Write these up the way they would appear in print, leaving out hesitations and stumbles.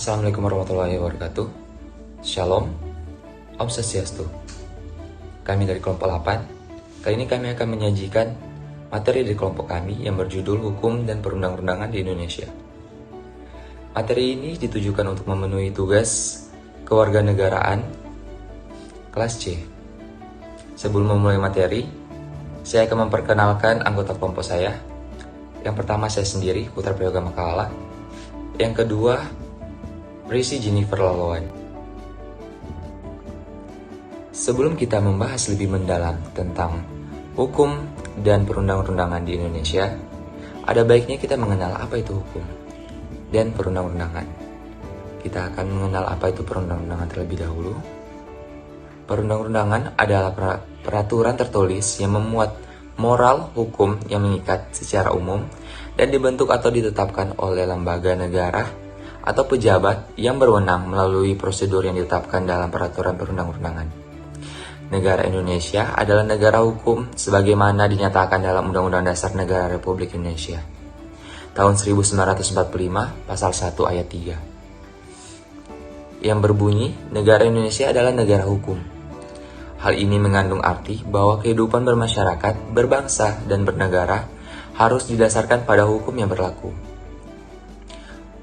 Assalamualaikum warahmatullahi wabarakatuh. Shalom, Om Swastiastu. Kami dari kelompok 8. Kali ini kami akan menyajikan materi dari kelompok kami yang berjudul Hukum dan Perundang-undangan di Indonesia. Materi ini ditujukan untuk memenuhi tugas kewarganegaraan kelas C. Sebelum memulai materi, saya akan memperkenalkan anggota kelompok saya. Yang pertama saya sendiri, Putra Prayoga Makala. Yang kedua, Risi Jennifer Lalawan. Sebelum kita membahas lebih mendalam tentang hukum dan perundang-undangan di Indonesia, ada baiknya kita mengenal apa itu hukum dan perundang-undangan. Kita akan mengenal apa itu perundang-undangan terlebih dahulu. Perundang-undangan adalah peraturan tertulis yang memuat moral hukum yang mengikat secara umum dan dibentuk atau ditetapkan oleh lembaga negara atau pejabat yang berwenang melalui prosedur yang ditetapkan dalam peraturan perundang-undangan. Negara Indonesia adalah negara hukum sebagaimana dinyatakan dalam Undang-Undang Dasar Negara Republik Indonesia tahun 1945 pasal 1 ayat 3 yang berbunyi, negara Indonesia adalah negara hukum. Hal ini mengandung arti bahwa kehidupan bermasyarakat, berbangsa, dan bernegara harus didasarkan pada hukum yang berlaku.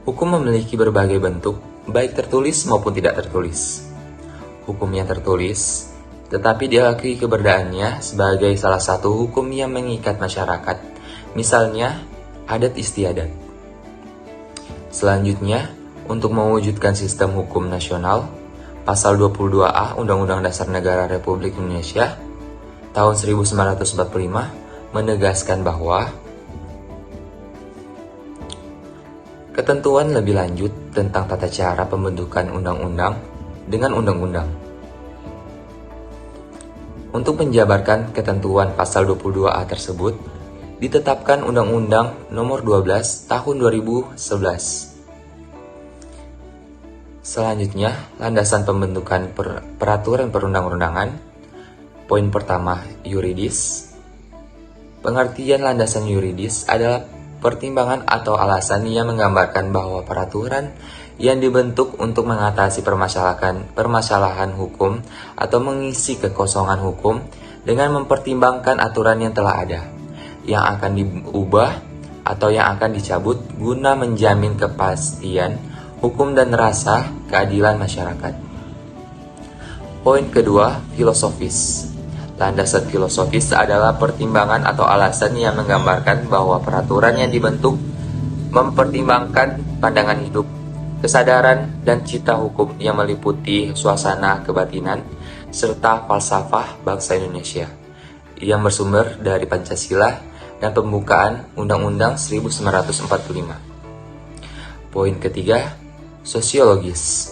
Hukum memiliki berbagai bentuk, baik tertulis maupun tidak tertulis. Hukum yang tertulis, tetapi diakui keberadaannya sebagai salah satu hukum yang mengikat masyarakat, misalnya adat istiadat. Selanjutnya, untuk mewujudkan sistem hukum nasional, Pasal 22A Undang-Undang Dasar Negara Republik Indonesia tahun 1945 menegaskan bahwa ketentuan lebih lanjut tentang tata cara pembentukan undang-undang dengan undang-undang. Untuk menjabarkan ketentuan pasal 22A tersebut, ditetapkan Undang-Undang Nomor 12 Tahun 2011. Selanjutnya, landasan pembentukan peraturan perundang-undangan. Poin pertama, yuridis. Pengertian landasan yuridis adalah pertimbangan atau alasan yang menggambarkan bahwa peraturan yang dibentuk untuk mengatasi permasalahan hukum atau mengisi kekosongan hukum dengan mempertimbangkan aturan yang telah ada, yang akan diubah atau yang akan dicabut guna menjamin kepastian hukum dan rasa keadilan masyarakat. Poin kedua, filosofis. Landasan filosofis adalah pertimbangan atau alasan yang menggambarkan bahwa peraturan yang dibentuk mempertimbangkan pandangan hidup, kesadaran, dan cita hukum yang meliputi suasana kebatinan serta falsafah bangsa Indonesia yang bersumber dari Pancasila dan pembukaan Undang-Undang 1945. Poin ketiga, sosiologis.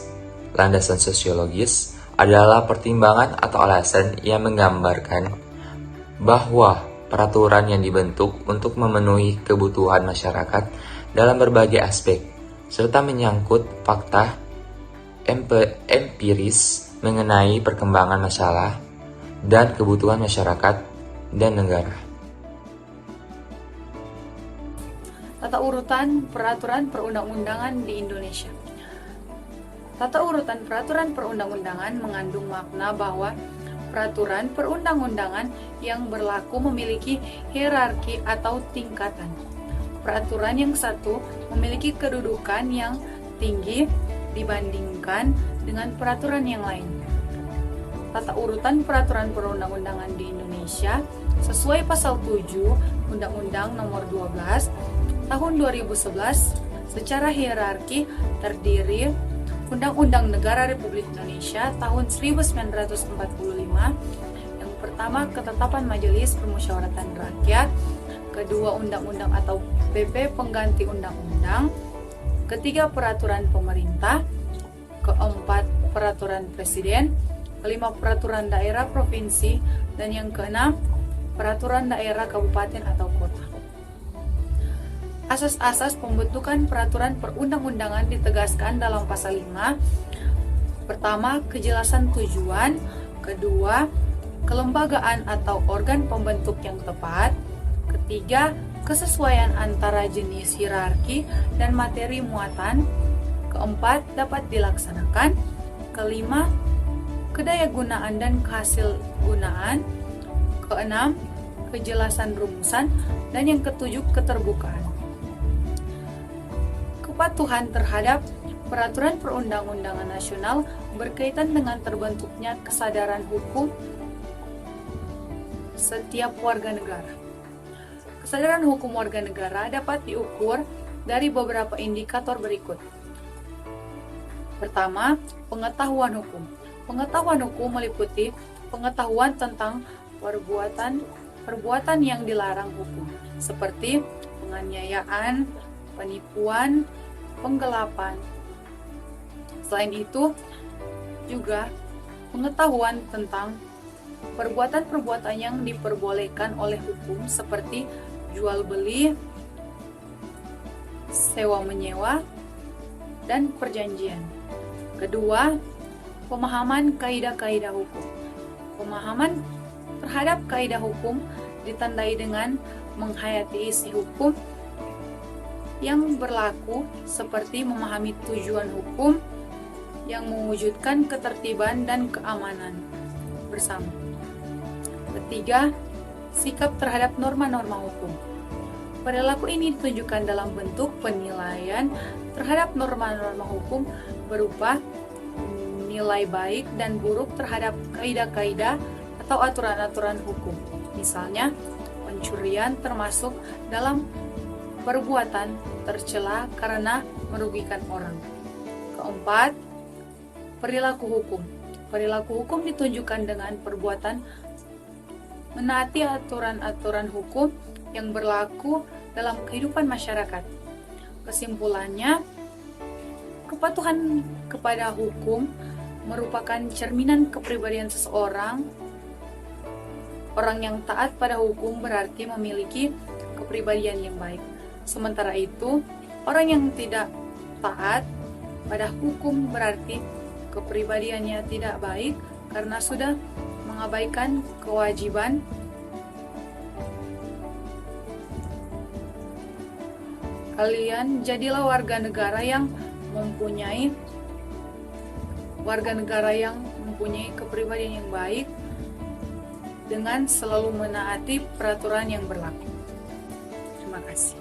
Landasan sosiologis adalah pertimbangan atau alasan yang menggambarkan bahwa peraturan yang dibentuk untuk memenuhi kebutuhan masyarakat dalam berbagai aspek, serta menyangkut fakta empiris mengenai perkembangan masalah dan kebutuhan masyarakat dan negara. Tata urutan peraturan perundang-undangan di Indonesia. Tata urutan peraturan perundang-undangan mengandung makna bahwa peraturan perundang-undangan yang berlaku memiliki hierarki atau tingkatan. Peraturan yang satu memiliki kedudukan yang tinggi dibandingkan dengan peraturan yang lain. Tata urutan peraturan perundang-undangan di Indonesia sesuai pasal 7 Undang-Undang Nomor 12 Tahun 2011 secara hierarki terdiri Undang-Undang Negara Republik Indonesia tahun 1945. Yang pertama, ketetapan Majelis Permusyawaratan Rakyat. Kedua, undang-undang atau PP pengganti undang-undang. Ketiga, peraturan pemerintah. Keempat, peraturan presiden. Kelima, peraturan daerah provinsi. Dan yang keenam, peraturan daerah kabupaten atau kota. Asas-asas pembentukan peraturan perundang-undangan ditegaskan dalam pasal 5. Pertama, kejelasan tujuan. Kedua, kelembagaan atau organ pembentuk yang tepat. Ketiga, kesesuaian antara jenis hierarki dan materi muatan. Keempat, dapat dilaksanakan. Kelima, kedayagunaan dan kehasilgunaan. Keenam, kejelasan rumusan. Dan yang ketujuh, keterbukaan. Kepatuhan terhadap peraturan perundang-undangan nasional berkaitan dengan terbentuknya kesadaran hukum setiap warga negara. Kesadaran hukum warga negara dapat diukur dari beberapa indikator berikut. Pertama, pengetahuan hukum. Pengetahuan hukum meliputi pengetahuan tentang perbuatan yang dilarang hukum, seperti penganiayaan, penipuan, penggelapan. Selain itu, juga pengetahuan tentang perbuatan-perbuatan yang diperbolehkan oleh hukum seperti jual beli, sewa menyewa, dan perjanjian. Kedua, pemahaman kaidah-kaidah hukum. Pemahaman terhadap kaidah hukum ditandai dengan menghayati isi hukum yang berlaku, seperti memahami tujuan hukum yang mewujudkan ketertiban dan keamanan bersama. Ketiga, sikap terhadap norma-norma hukum. Perilaku ini ditunjukkan dalam bentuk penilaian terhadap norma-norma hukum berupa nilai baik dan buruk terhadap kaidah-kaidah atau aturan-aturan hukum. Misalnya, pencurian termasuk dalam perbuatan tercela karena merugikan orang. Keempat, perilaku hukum. Perilaku hukum ditunjukkan dengan perbuatan menaati aturan-aturan hukum yang berlaku dalam kehidupan masyarakat. Kesimpulannya, kepatuhan kepada hukum merupakan cerminan kepribadian seseorang. Orang yang taat pada hukum berarti memiliki kepribadian yang baik. Sementara itu, orang yang tidak taat pada hukum berarti kepribadiannya tidak baik karena sudah mengabaikan kewajiban kalian. Jadilah warga negara yang mempunyai kepribadian yang baik dengan selalu menaati peraturan yang berlaku. Terima kasih.